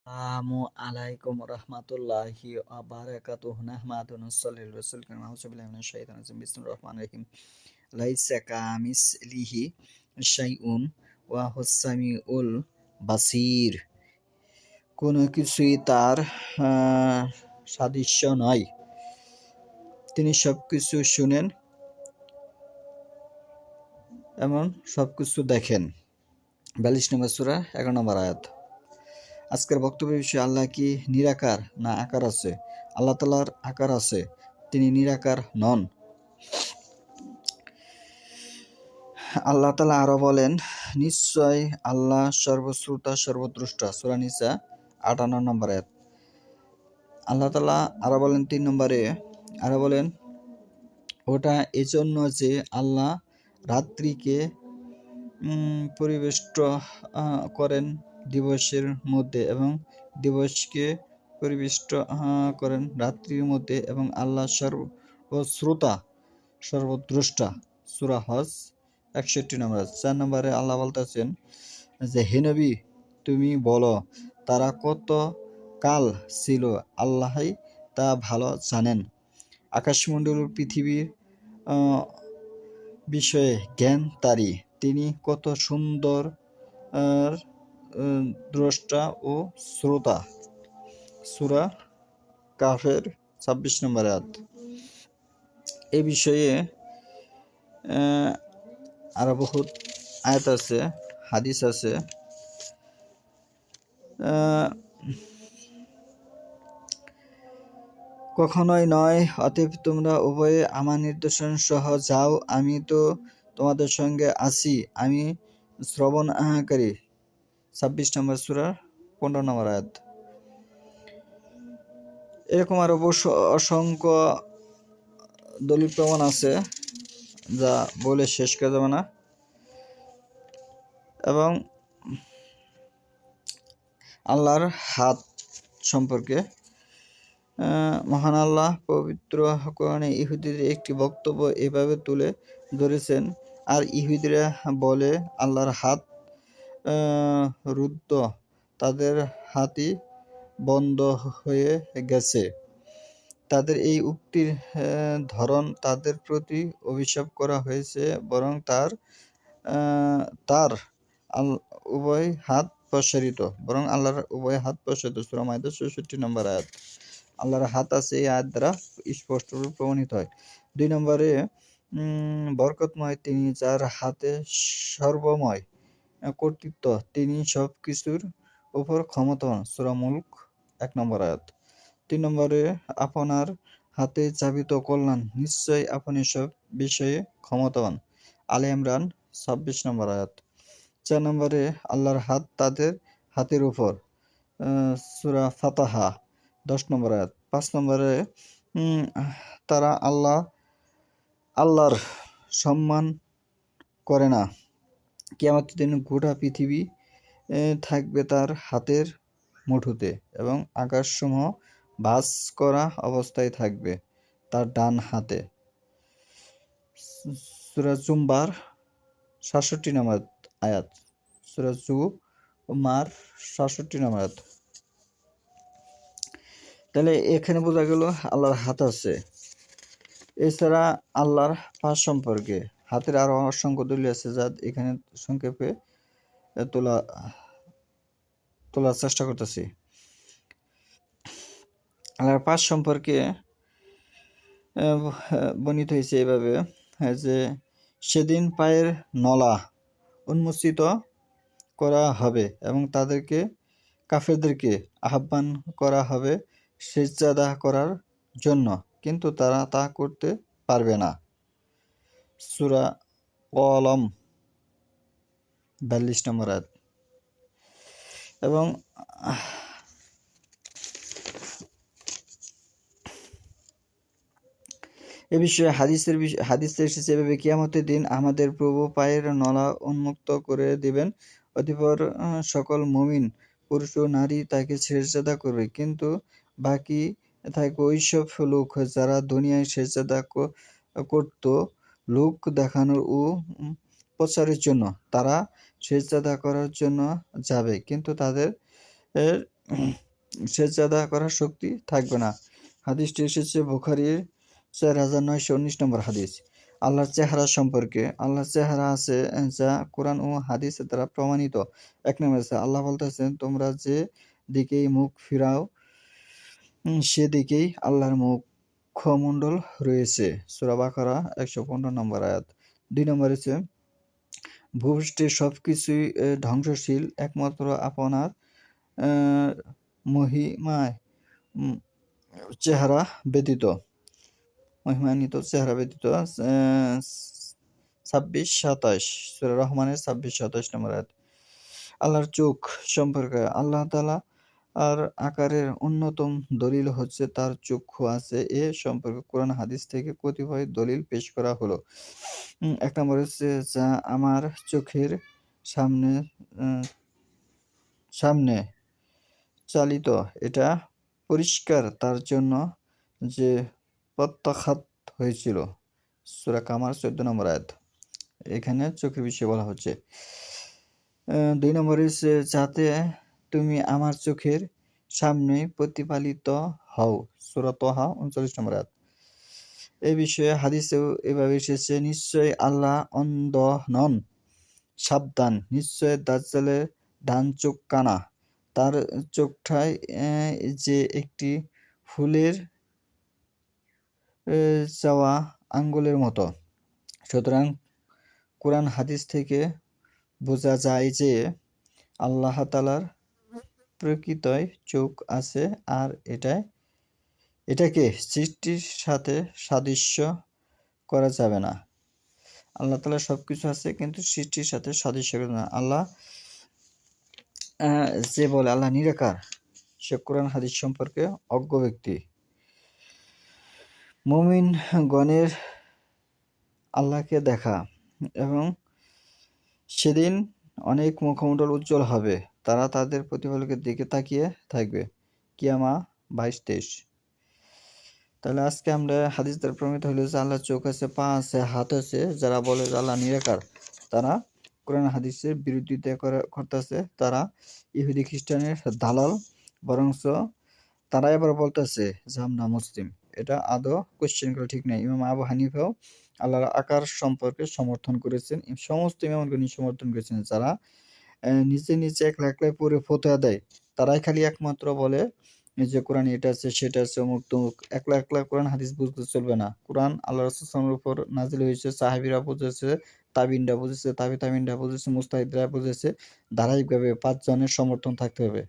আসসালামু আলাইকুম রহমতুল্লাহি ওয়া বারাকাতুহু নাহমাদুহু ওয়া নুসাল্লি আলা রাসূলিল কারীম আউযু বিল্লাহি মিনাশ শাইতানির রাজিম বিসমিল্লাহির রহমানির রহিম লাইসা কামিসলিহি শাইউন ওয়া হুস সামিউল বাসীর। কোনো কিছুই তার সাদৃশ্য নয়, তিনি সবকিছু শুনেন এবং সবকিছু দেখেন। 42 নম্বর সূরা 11 নম্বর আয়াত। আজকের বক্তব্যের বিষয়, আল্লাহ কি নিরাকার না আকার আছে? আল্লাহ তাআলার আকার আছে, তিনি নিরাকার নন। আল্লাহ তাআলা আরো বলেন, নিশ্চয় আল্লাহ সর্বশ্রোতা সর্বদ্রষ্টা। সূরা নিসা 58 নম্বর আয়াত। আল্লাহ তাআলা আরো বলেন 3 নম্বরে, আরো বলেন, ওটা এজন্য যে আল্লাহ রাত্রিকে পরিবেষ্ট করেন দিবসের মধ্যে এবং দিবসকে পরিবেষ্ট করেন রাত্রির মধ্যে, এবং আল্লাহ সর্বশ্রোতা সর্বদ্রষ্টা। সূরা হজ 61 নম্বর। 4 নম্বরে আল্লাহ বলতেছেন যে, হে নবী, তুমি বলো তারা কত কাল ছিল, আল্লাহই তা ভালো জানেন। আকাশমণ্ডল ও পৃথিবীর বিষয়ে জ্ঞান তারই, তিনি কত সুন্দর দ্রষ্টা ও শ্রোতা। সূরা কাফের 26 নম্বর আয়াত। এই বিষয়ে আরো বহুত আয়াত আছে, হাদিস আছে। কখনোই নয়, অতএব তোমরা উভয়ে আমার নির্দেশন সহ যাও, আমি তো তোমাদের সঙ্গে আছি, আমি শ্রবণকারী। 26 নম্বর সূরা 15 নম্বর আয়াত। এরকম আরো অসংখ্য দলিল প্রমাণ আছে, যা বলে শেষ করা যাবে না। এবং আল্লাহর হাত সম্পর্কে মহান আল্লাহ পবিত্র কোরআনে ইহুদিদের একটি বক্তব্য এভাবে তুলে ধরেছেন। আর ইহুদিরা বলে, আল্লাহর হাত রুদ্ধ, তাদের হাতই বন্ধ হয়ে গেছে। তাদের এই উক্তির ধরন তাদের প্রতি অভিশাপ করা হয়েছে, বরং তার উভয় হাত প্রসারিত, বরং আল্লাহর উভয় হাত প্রসারিত। সূরা মাইদা ৬৪ নম্বর আয়াত। আল্লাহর হাত আছে, এই আয়াত দ্বারা স্পষ্টরূপে প্রমাণিত হয়। 2 নম্বরে, বরকতময় তিনি, যার হাতে সর্বময় কর্তৃত্ব, তিনি সব কিছুর উপর ক্ষমতাবান। সূরা মুলক 1 নম্বর আয়াত। 3 নম্বরে, আপনার হাতে চাবিত কল্যাণ, নিশ্চয় আপনি সব বিষয়ে ক্ষমতাবান। আলে ইমরান 26 নম্বর আয়াত। 4 নম্বরে, আল্লাহর হাত তাদের হাতের উপর। সূরা ফাতাহা 10 নম্বর আয়াত। 5 নম্বরে, তারা আল্লাহর সম্মান করে না। কিয়ামতের দিন গোটা পৃথিবী থাকবে তার হাতের মুঠোতে, এবং আকাশসমূহ ভাঁজ করা অবস্থায় থাকবে তার ডান হাতে। সূরা জুমার ৬৭ নম্বর আয়াত। সূরা জুমার ৬৭ নম্বর আয়াত। তাহলে এখানে বোঝা গেল আল্লাহর হাত আছে। এছাড়া আল্লাহর পা সম্পর্কে হাতের আরো অসংখ্য দলিল আছে, যা এখানে সংক্ষেপে তোলার চেষ্টা করতেছি। আল্লাহর পা সম্পর্কে বর্ণিত হয়েছে এভাবে যে, সেদিন পায়ের নলা উন্মোচিত করা হবে এবং কাফেরদেরকে আহ্বান করা হবে সিজদা করার জন্য, কিন্তু তারা তা করতে পারবে না। সূরা কলম 42 নম্বর আয়াত। এবং এ বিষয়ে হাদিসে এসেছে এভাবে, কিয়ামতের দিন আমাদের প্রভু পায়ের নলা উন্মুক্ত করে দিবেন, অতঃপর সকল মুমিন পুরুষ ও নারী তাকে সিজদা করবে, কিন্তু বাকি থাকবে ওইসব লোক যারা দুনিয়ায় সিজদা করত লোক দেখানোর ও প্রচারের জন্য। তারা সিজদা করার জন্য যাবে, কিন্তু তাদের সেজদা করার শক্তি থাকবে না। হাদিসটি এসেছে বুখারীর ৪৯১৯ নম্বর হাদিস। আল্লাহর চেহারা সম্পর্কে, আল্লাহর চেহারা আছে যা কোরআন ও হাদিসের দ্বারা প্রমাণিত। ১ নম্বরে আছে আল্লাহ বলতেছেন, তোমরা যে দিকেই মুখ ফিরাও সেদিকেই আল্লাহর মুখমণ্ডল রয়েছে। সূরা বাকারা ১১৫ নম্বর আয়াত। ২ নম্বরে আছে ভূপৃষ্ঠের সবকিছুই ধ্বংসশীল একমাত্র আপনার মহিমায় চেহারা ব্যতীত, মহিমান্বিত চেহারা ব্যতীত। ২৬-২৭ সূরা রহমানের ২৬-২৭ নম্বর আয়াত। আল্লাহর চোখ সম্পর্কে, আল্লাহ তাআলা আর আকারের অন্যতম দলিল হচ্ছে তার চক্ষু আছে। এ সম্পর্কে কোরআন হাদিস থেকে কতিপয় দলিল পেশ করা হলো। ১ নম্বর হচ্ছে যা আমার চোখের সামনে সামনে চালিত, এটা পরিষ্কার তার জন্য যে প্রত্যাখ্যাত হয়েছিল। সূরা কামার ১৪ নম্বর আয়াত। এখানে চোখের বিষয়ে বলা হচ্ছে। ২ নম্বরে হচ্ছে যাতে তুমি আমার চোখের সামনে প্রতিপালিত হও। সূরা তহা ৩৯ নম্বর আয়াত। এই বিষয়ে হাদিসেও এভাবে এসেছে, নিশ্চয়ই আল্লাহ অন্ধ নন, সাবধান, নিশ্চয় দাজ্জালের ডান চোখ কানা, তার চোখটায় যে একটি ফুলের চাওয়া আঙ্গুলের মতো। সুতরাং কোরআন হাদিস থেকে বোঝা যায় যে আল্লাহ তাআলার প্রকৃতই চোখ আছে আর এটাকে সৃষ্টির সাথে সাদৃশ্য করা যাবে না। আল্লাহ তাআলার সবকিছু আছে কিন্তু সৃষ্টির সাথে সাদৃশ্য করা না। আল্লাহ যে বলে আল্লাহ নিরাকার, সে কোরআন হাদিস সম্পর্কে অজ্ঞ ব্যক্তি। মুমিনগণের আল্লাহকে দেখা এবং সেদিন অনেক মুখমণ্ডল উজ্জ্বল হবে, তারা তাদের প্রতিপালকের দিকে তাকিয়ে থাকবে। কিয়ামা ২২-২৩। তাহলে আজকে আমরা হাদিস দ্বারা প্রমাণিত হলো যে আল্লাহর চোখ আছে, পা আছে, হাত আছে। যারা বলে যে আল্লাহ নিরাকার, তারা কোরআন হাদিসের বিরোধিতা করতেছে। তারা ইহুদি খ্রিস্টানের দালাল, বরঞ্চ তারা এবার বলতেছে যে আমরা মুসলিম। এটা আদৌ কোশ্চেন করা ঠিক নেই। ইমাম আবু হানিফাও আল্লাহর আকার সম্পর্কে সমর্থন করেছেন। সমস্ত ইমামগণ সমর্থন করেছেন। যারা নিচে একলা একলাই পড়ে ফতোয়া দেয়, তারাই খালি একমাত্র বলে যে কোরআনে এটা আছে, সেটা আছে, অমুক তমুক। একলা একলা কোরআন হাদিস বুঝতে চলবে না। কোরআন আল্লাহ রাসূল সাল্লাল্লাহু আলাইহি ওয়াসাল্লামের উপর নাযিল হয়েছে, সাহাবীরা বুঝেছে, তাবিনরা বুঝেছে, তাবিনরা বুঝেছে, মুজতাহিদরা বুঝেছে। ধারাবাহিকভাবে ৫ জনের সমর্থন থাকতে হবে।